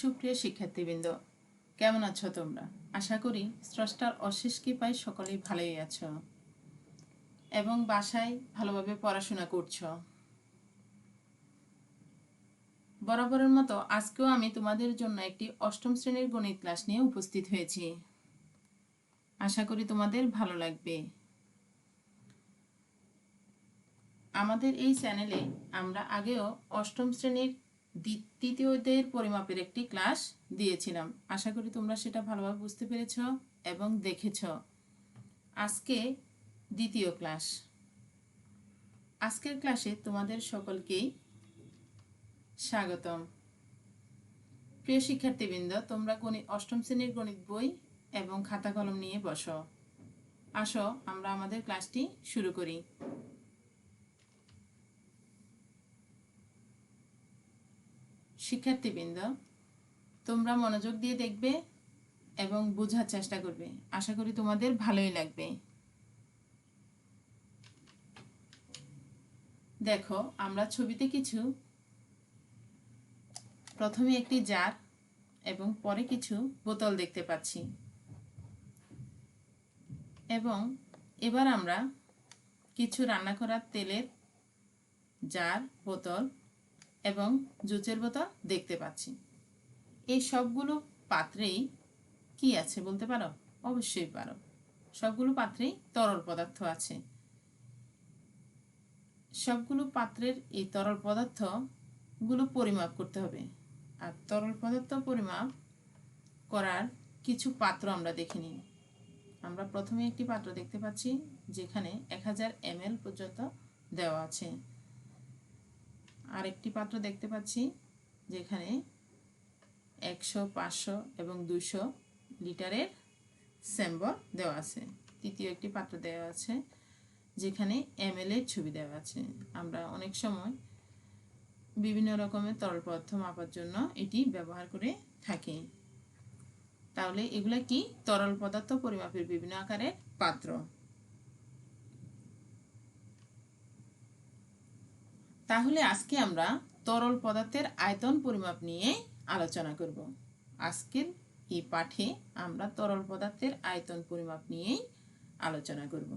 সুপ্রিয় শিক্ষার্থীবৃন্দ, কেমন আছো তোমরা? আশা করি স্রষ্টার অশেষ কৃপায় সকলেই ভালোই আছো এবং বাসায় ভালোভাবে পড়াশোনা করছো। বরাবরের মতো আজকেও আমি তোমাদের জন্য একটি অষ্টম শ্রেণীর গণিত ক্লাস নিয়ে উপস্থিত হয়েছি। আশা করি তোমাদের ভালো লাগবে। আমাদের এই চ্যানেলে আমরা আগেও অষ্টম শ্রেণীর তৃতীয় অধ্যায়ের পরিমাপের একটি ক্লাস দিয়েছিলাম। আশা করি তোমরা সেটা ভালোভাবে বুঝতে পেরেছ এবং দেখেছ। আজকে দ্বিতীয় ক্লাস। আজকের ক্লাসে তোমাদের সকলকেই স্বাগতম। প্রিয় শিক্ষার্থীবৃন্দ, তোমরা অষ্টম শ্রেণীর গণিত বই এবং খাতা কলম নিয়ে বসো। আসো আমরা আমাদের ক্লাসটি শুরু করি। শিক্ষার্থীবৃন্দ, তোমরা মনোযোগ দিয়ে দেখবে এবং বোঝার চেষ্টা করবে। আশা করি তোমাদের ভালোই লাগবে। দেখো, আমরা ছবিতে কিছু প্রথমে একটি জার এবং পরে কিছু বোতল দেখতে পাচ্ছি এবং এবার আমরা কিছু রান্না করার তেলের জার, বোতল এবং জুচের বোতল দেখতে পাচ্ছি। এই সবগুলো পাত্রেই কি আছে বলতে পারো? অবশ্যই পারো। সবগুলো পাত্রেই তরল পদার্থ আছে। সবগুলো পাত্রের এই তরল পদার্থগুলো পরিমাপ করতে হবে। আর তরল পদার্থ পরিমাপ করার কিছু পাত্র আমরা দেখে নিই। আমরা প্রথমে একটি পাত্র দেখতে পাচ্ছি যেখানে 1000 ml পর্যন্ত দেওয়া আছে। আরেকটি পাত্র দেখতে পাচ্ছি যেখানে 100, 500 এবং 200 লিটারের স্যাম্বল দেওয়া আছে। তৃতীয় একটি পাত্র দেওয়া আছে যেখানে ml এর ছবি দেওয়া আছে। আমরা অনেক সময় বিভিন্ন রকমের তরল পদার্থ মাপার জন্য এটি ব্যবহার করে থাকি। তাহলে এগুলা কি? তরল পদার্থ পরিমাপের বিভিন্ন আকারের পাত্র। তাহলে আজকে আমরা তরল পদার্থের আয়তন পরিমাপ নিয়ে আলোচনা করব। আজকের এই পাঠে আমরা তরল পদার্থের আয়তন পরিমাপ নিয়েই আলোচনা করব।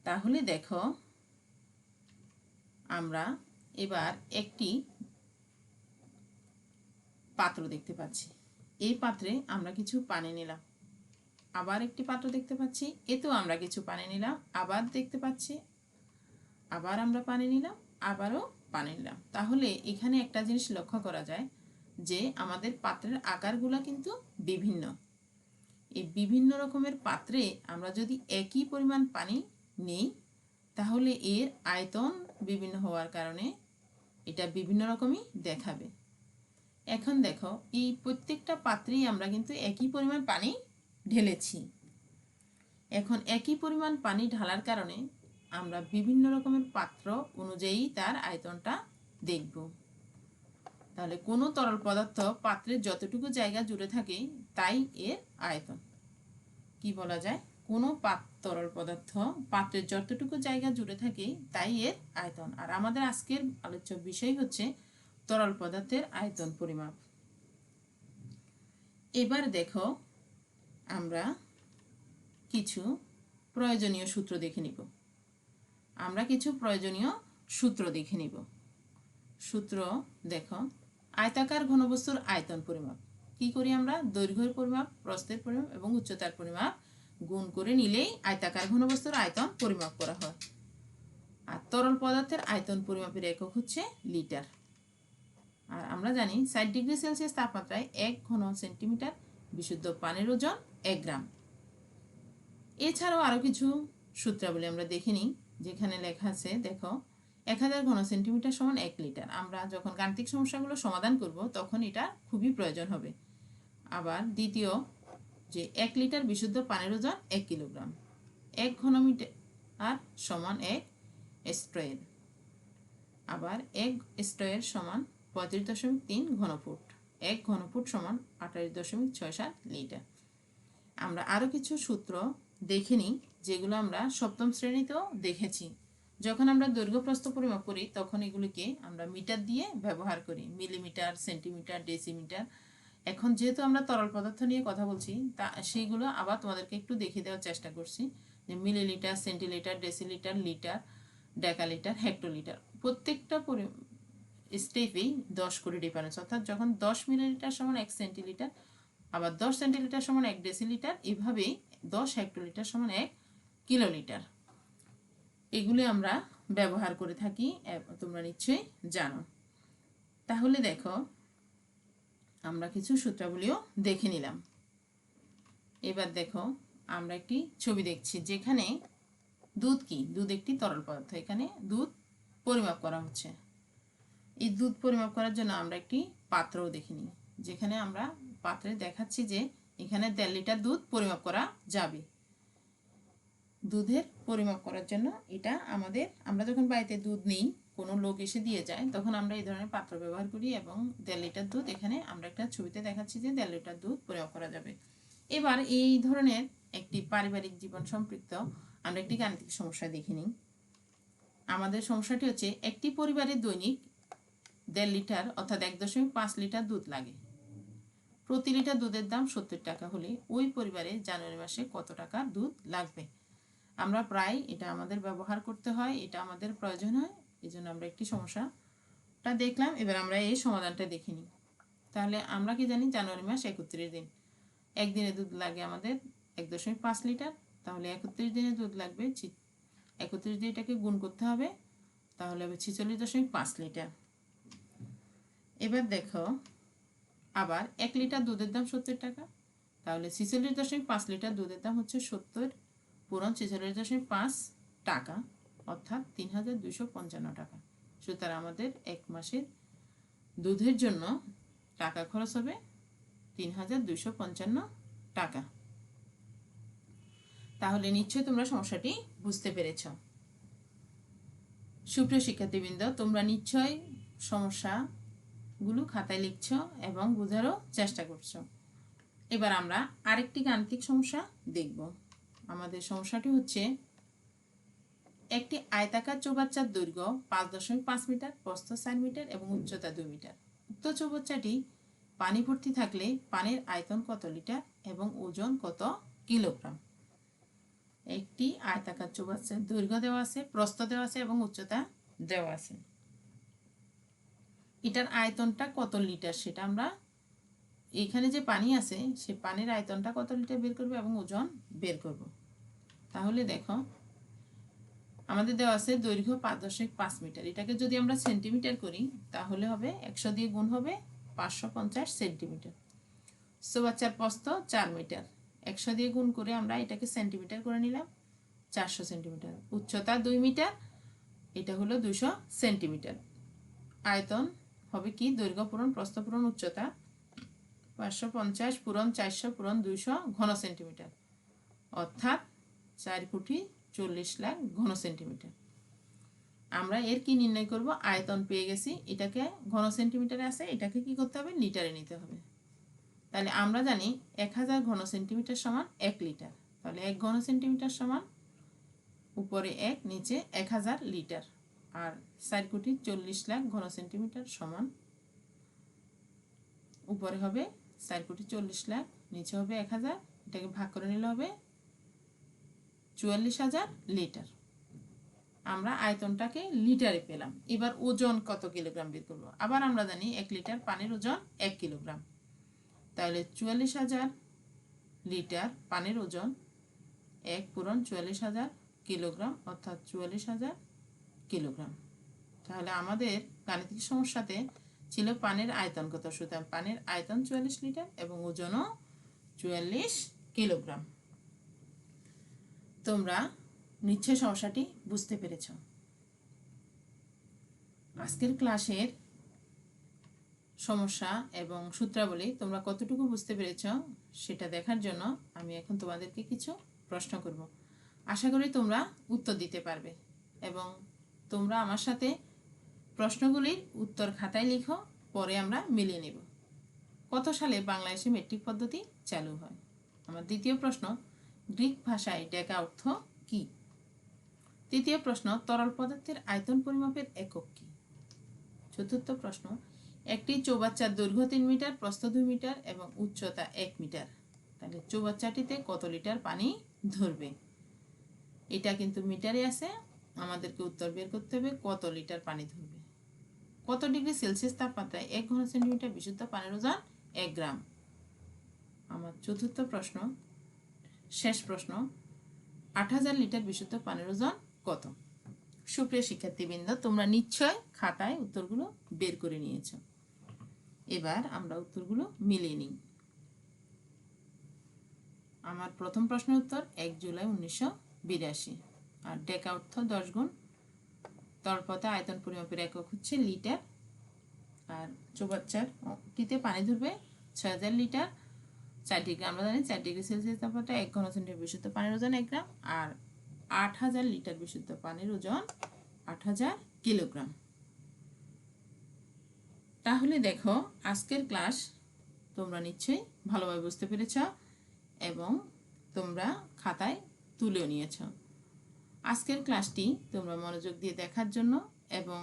তাহলে দেখো, আমরা এবার একটি পাত্র দেখতে পাচ্ছি। এই পাত্রে আমরা কিছু পানি নিলাম। আবার একটি পাত্র দেখতে পাচ্ছি, এতেও আমরা কিছু পানি নিলাম। আবার দেখতে পাচ্ছি, আবার আমরা পানি নিলাম, আবারও পানি নিলাম। তাহলে এখানে একটা জিনিস লক্ষ্য করা যায় যে আমাদের পাত্রের আকারগুলো কিন্তু বিভিন্ন। এই বিভিন্ন রকমের পাত্রে আমরা যদি একই পরিমাণ পানি নেই তাহলে এর আয়তন বিভিন্ন হওয়ার কারণে এটা বিভিন্ন রকমই দেখাবে। এখন দেখো, এই প্রত্যেকটা পাত্রেই আমরা কিন্তু একই পরিমাণ পানি ঢেলেছি। এখন একই পরিমাণ পানি ঢালার কারণে আমরা বিভিন্ন রকমের পাত্র অনুযায়ী তার আয়তনটা দেখব। তাহলে কোনো তরল পদার্থ পাত্রের যতটুকু জায়গা জুড়ে থাকে তাই এর আয়তন। কি বলা যায়? কোনো তরল পদার্থ পাত্রের যতটুকু জায়গা জুড়ে থাকে তাই এর আয়তন। আর আমাদের আজকের আলোচ্য বিষয় হচ্ছে তরল পদার্থের আয়তন পরিমাপ। এবার দেখো, আমরা কিছু প্রয়োজনীয় সূত্র দেখে নিব। সূত্র দেখো, আয়তাকার ঘনবস্তুর আয়তন পরিমাপ। কি করি আমরা? দৈর্ঘ্যের পরিমাপ, প্রস্থের পরিমাপ এবং উচ্চতার পরিমাপ গুণ করে নিলেই আয়তাকার ঘনবস্তুর আয়তন পরিমাপ করা হয়। আর তরল পদার্থের আয়তন পরিমাপের একক হচ্ছে লিটার। আর আমরা জানি 60 ডিগ্রি সেলসিয়াস তাপমাত্রায় 1 ঘন সেন্টিমিটার বিশুদ্ধ পানির ওজন 1 গ্রাম। এছাড়াও আরও কিছু সূত্রাবলী আমরা দেখে নিই, যেখানে লেখা আছে দেখো, 1000 ঘন সেন্টিমিটার সমান 1 লিটার। আমরা যখন গাণিতিক সমস্যাগুলো সমাধান করব তখন এটা খুবই প্রয়োজন হবে। আবার দ্বিতীয় যে 1 লিটার বিশুদ্ধ পানির ওজন 1 কিলোগ্রাম। 1 ঘনমিটার সমান 1 স্ট্রয়ের। আবার 1 স্ট্রয়ের সমান 35.3 ঘনফুট। 1 ঘনফুট সমান 28.67 লিটার। আমরা আরও কিছু সূত্র দেখে নিই যেগুলো আমরা সপ্তম শ্রেণীতেও দেখেছি। যখন আমরা দৈর্ঘ্য প্রস্থ পরিমাপ করি তখন এগুলিকে আমরা মিটার দিয়ে ব্যবহার করি, মিলিমিটার, সেন্টিমিটার, ডেসিমিটার। এখন যেহেতু আমরা তরল পদার্থ নিয়ে কথা বলছি, তা সেইগুলো আবার তোমাদেরকে একটু দেখিয়ে দেওয়ার চেষ্টা করছি, যে millilitre, centilitre, decilitre, litre, decalitre, hectolitre, প্রত্যেকটা স্টেপেই 10 করে ডিফারেন্স। অর্থাৎ যখন 10 মিলিলিটার সমান 1 সেন্টিলিটার, আবার 10 সেন্টিলিটার সমান 1 ডেসিলিটার, এভাবেই 10 হেক্টোলিটার সমান 1 কিলোলিটার। এগুলি আমরা ব্যবহার করে থাকি, তোমরা নিশ্চয়ই জানো। তাহলে দেখো, আমরা কিছু সূত্রাবলীও দেখে নিলাম। এবার দেখো, আমরা একটি ছবি দেখছি যেখানে দুধ কি, দুধ একটি তরল পদার্থ। এখানে দুধ পরিমাপ করা হচ্ছে। এই দুধ পরিমাপ করার জন্য আমরা একটি পাত্রও দেখে নিই, যেখানে আমরা পাত্রে দেখাচ্ছি যে এখানে 1.5 লিটার দুধ পরিমাপ করা যাবে। দুধের পরিমাপ করার জন্য এটা আমরা যখন বাড়িতে দুধ নেই, কোনো লোক এসে দিয়ে যায়, তখন আমরা এই ধরনের পাত্র ব্যবহার করি এবং 1.5 লিটার দুধ, এখানে আমরা একটা ছবিতে দেখাচ্ছি যে 1.5 লিটার দুধ পরিমাপ করা যাবে। এবার এই ধরনের একটি পারিবারিক জীবন সম্পৃক্ত আমরা একটি গাণিতিক সমস্যা দেখে নিই। আমাদের সমস্যাটি হচ্ছে, একটি পরিবারের দৈনিক 1.5 লিটার অর্থাৎ 1.5 লিটার দুধ লাগে। প্রতি লিটার দুধের দাম 70 টাকা হলে ওই পরিবারে জানুয়ারি মাসে কত টাকা দুধ লাগবে? আমরা প্রায় এটা আমাদের ব্যবহার করতে হয়, এটা আমাদের প্রয়োজন হয়, এই জন্য আমরা একটি সমস্যাটা দেখলাম। এবার আমরা এই সমাধানটা দেখে নিই। তাহলে আমরা কি জানি, জানুয়ারি মাস 31 দিন, একদিনে দুধ লাগে আমাদের 1.5 লিটার, তাহলে 31 দিনে দুধ লাগবে 31 দিয়ে এটাকে গুণ করতে হবে, তাহলে হবে 46.5 লিটার। এবার দেখো, আবার 1 লিটার দুধের দাম 70 টাকা, তাহলে 46.5 লিটার দুধের দাম হচ্ছে 70 পূরণ 46.5 টাকা, অর্থাৎ 3255 টাকা। সুতরাং আমাদের এক মাসের দুধের জন্য টাকা খরচ হবে 3255 টাকা। তাহলে নিশ্চয়ই তোমরা সমস্যাটি বুঝতে পেরেছ। সুপ্রিয় শিক্ষার্থীবৃন্দ, তোমরা নিশ্চয়ই সমস্যাগুলো খাতায় লিখছ এবং বোঝারও চেষ্টা করছো। এবার আমরা আরেকটি গাণিতিক সমস্যা দেখব। আমাদের সমস্যাটি হচ্ছে, একটি আয়তাকার চৌবাচ্চার দৈর্ঘ্য 5.5 মিটার, প্রস্থ 4 মিটার এবং উচ্চতা 2 মিটার। উক্ত চৌবাচ্চাটি পানি ভর্তি থাকলে পানির আয়তন কত লিটার এবং ওজন কত কিলোগ্রাম? একটি আয়তাকার চৌবাচ্চার দৈর্ঘ্য দেওয়া আছে, প্রস্থ দেওয়া আছে এবং উচ্চতা দেওয়া আছে। এটার আয়তনটা কত লিটার সেটা আমরা, এখানে যে পানি আছে সে পানির আয়তনটা কত লিটার বের করব এবং ওজন বের করব। তাহলে দেখো, আমাদের দেওয়া আছে দৈর্ঘ্য 5.5 মিটার। এটাকে যদি আমরা সেন্টিমিটার করি তাহলে হবে 100 দিয়ে গুণ হবে 550 সেন্টিমিটার। চৌবাচ্চার প্রস্থ 4 মিটার, 100 দিয়ে গুণ করে আমরা এটাকে সেন্টিমিটার করে নিলাম, 400 সেন্টিমিটার। উচ্চতা 2 মিটার, এটা হলো 200 সেন্টিমিটার। আয়তন হবে কি, দৈর্ঘ্য পূরণ প্রস্থ পূরণ উচ্চতা, 550 পূরণ 400 পূরণ 200 ঘন সেন্টিমিটার, অর্থাৎ 4 কোটি 40 লাখ ঘন সেন্টিমিটার। আমরা এর কি নির্ণয় করব? আয়তন পেয়ে গেছি, এটাকে ঘন সেন্টিমিটারে আছে, এটাকে কি করতে হবে? লিটারে নিতে হবে। তাহলে আমরা জানি 1000 ঘন সেন্টিমিটার সমান 1 লিটার। তাহলে 1 ঘন সেন্টিমিটার সমান উপরে 1, নিচে 1000 লিটার। আর 4 কোটি 40 লাখ ঘন সেন্টিমিটার সমান উপরে হবে 4 কোটি 40 লাখ, নিচে হবে 1000, এটাকে ভাগ করে নিলে হবে 44,000 লিটার। আমরা আয়তনটাকে লিটারে পেলাম। এবার ওজন কত কিলোগ্রাম বের করব? আবার আমরা জানি 1 লিটার পানির ওজন 1 কিলোগ্রাম। তাহলে 44,000 লিটার পানির ওজন 1 পূরণ 44,000 কিলোগ্রাম, অর্থাৎ 44,000 কিলোগ্রাম। তাহলে আমাদের গাণিতিক সমস্যাতে ছিল পানির আয়তন কত। সুতরাং পানির আয়তন 44 লিটার এবং ওজনও 44 কিলোগ্রাম। তোমরা নিশ্চয় সমস্যাটি বুঝতে পেরেছ। আজকের ক্লাসের সমস্যা এবং সূত্রাবলী তোমরা কতটুকু বুঝতে পেরেছ সেটা দেখার জন্য আমি এখন তোমাদেরকে কিছু প্রশ্ন করব। আশা করি তোমরা উত্তর দিতে পারবে এবং তোমরা আমার সাথে প্রশ্নগুলির উত্তর খাতায় লিখো, পরে আমরা মিলিয়ে নেব। কত সালে বাংলাদেশে মেট্রিক পদ্ধতি চালু হয়? আমার দ্বিতীয় প্রশ্ন, গ্রিক ভাষায় ডেকা অর্থ কি? তৃতীয় প্রশ্ন, তরল পদার্থের আয়তন পরিমাপের একক কি? চতুর্থ প্রশ্ন, একটি চৌবাচ্চার দৈর্ঘ্য 3 মিটার, প্রস্থ 2 মিটার এবং উচ্চতা 1 মিটার। তাহলে চৌবাচ্চাটিতে কত লিটার পানি ধরবে? এটা কিন্তু মিটারে আছে, আমাদেরকে উত্তর বের করতে হবে কত লিটার পানি ধরবে। কত ডিগ্রি সেলসিয়াস তাপমাত্রায় 1 ঘন সেন্টিমিটার বিশুদ্ধ পানির ওজন 1 গ্রাম? আমার চতুর্থ প্রশ্ন, শেষ প্রশ্ন, 8000 লিটার বিশুদ্ধ পানির ওজন কত? সুপ্রিয় শিক্ষার্থীবৃন্দ, তোমরা নিশ্চয় খাতায় উত্তরগুলো বের করে নিয়েছ। এবার আমরা উত্তরগুলো মিলিয়ে নিই। আমার প্রথম প্রশ্নের উত্তর 1 জুলাই 1982। আর ডেকা অর্থ 10 গুণ। তরলপথে আয়তন পরিমাপের একক হচ্ছে লিটার। আর চৌবাচ্চাটিতে পানি ধরবে 6000 লিটার। 4 ডিগ্রি, আমরা জানি 4 ডিগ্রি সেলসিয়াস তাপমাত্রা 1 ঘন সেন্টিমিটার বিশুদ্ধ পানির ওজন 1 গ্রাম। আর 8000 লিটার বিশুদ্ধ পানির ওজন 8000 কিলোগ্রাম। তাহলে দেখো, আজকের ক্লাস তোমরা নিশ্চয়ই ভালোভাবে বুঝতে পেরেছ এবং তোমরা খাতায় তুলেও নিয়েছ। আজকের ক্লাসটি তোমরা মনোযোগ দিয়ে দেখার জন্য এবং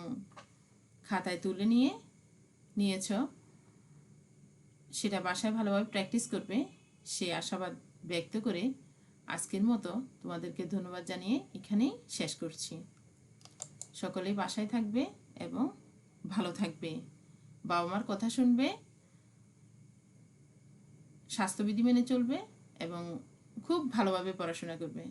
খাতায় তুলে নিয়েছ, সেটা বাসায় ভালোভাবে প্র্যাকটিস করবে সে আশাবাদ ব্যক্ত করে আজকের মতো তোমাদেরকে ধন্যবাদ জানিয়ে এখানেই শেষ করছি। সকলেই বাসায় থাকবে এবং ভালো থাকবে, বাবা মার কথা শুনবে, স্বাস্থ্যবিধি মেনে চলবে এবং খুব ভালোভাবে পড়াশোনা করবে।